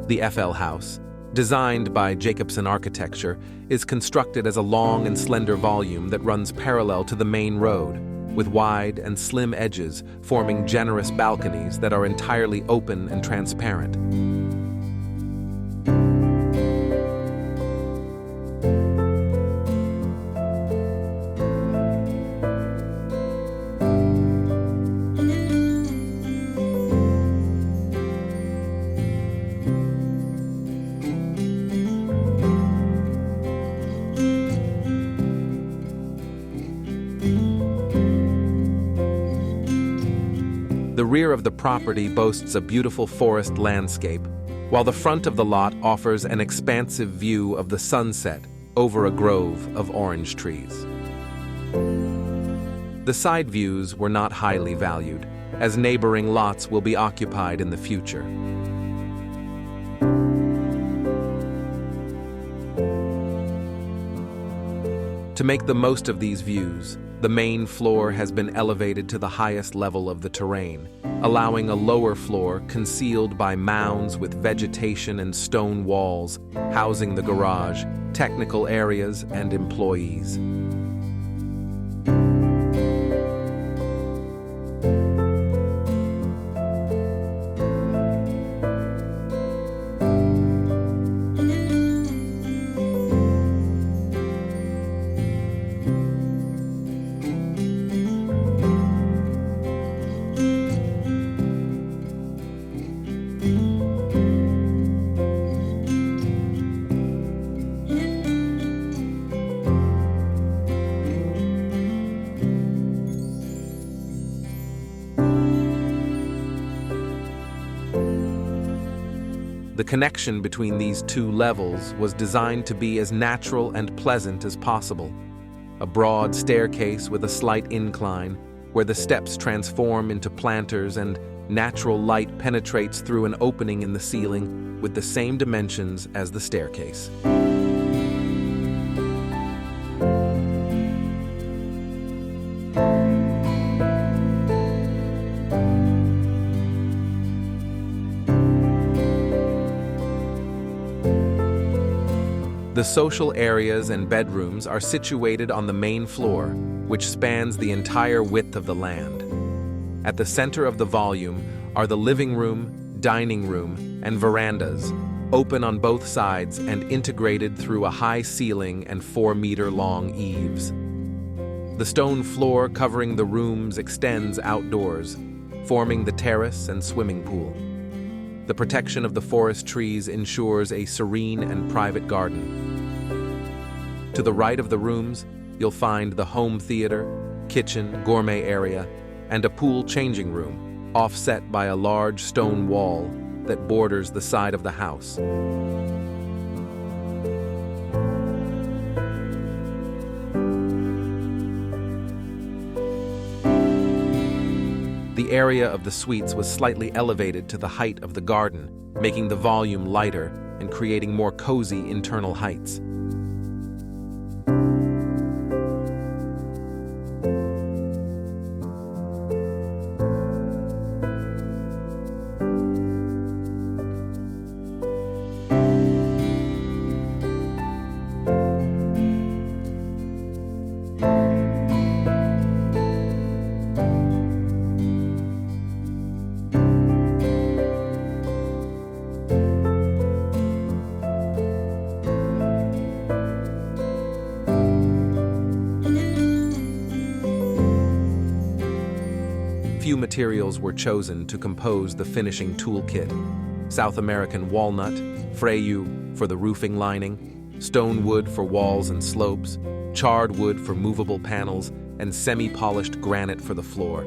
The FL house, designed by Jacobson Architecture, is constructed as a long and slender volume that runs parallel to the main road, with wide and slim edges forming generous balconies that are entirely open and transparent. The rear of the property boasts a beautiful forest landscape, while the front of the lot offers an expansive view of the sunset over a grove of orange trees. The side views were not highly valued, as neighboring lots will be occupied in the future. To make the most of these views, the main floor has been elevated to the highest level of the terrain, allowing a lower floor concealed by mounds with vegetation and stone walls, housing the garage, technical areas, and employees. The connection between these two levels was designed to be as natural and pleasant as possible. A broad staircase with a slight incline, where the steps transform into planters and natural light penetrates through an opening in the ceiling with the same dimensions as the staircase. The social areas and bedrooms are situated on the main floor, which spans the entire width of the land. At the center of the volume are the living room, dining room, and verandas, open on both sides and integrated through a high ceiling and 4-meter-long eaves. The stone floor covering the rooms extends outdoors, forming the terrace and swimming pool. The protection of the forest trees ensures a serene and private garden. To the right of the rooms, you'll find the home theater, kitchen, gourmet area, and a pool changing room, offset by a large stone wall that borders the side of the house. The area of the suites was slightly elevated to the height of the garden, making the volume lighter and creating more cozy internal heights. Few materials were chosen to compose the finishing toolkit: South American walnut, Freyu for the roofing lining, stone wood for walls and slopes, charred wood for movable panels, and semi-polished granite for the floor.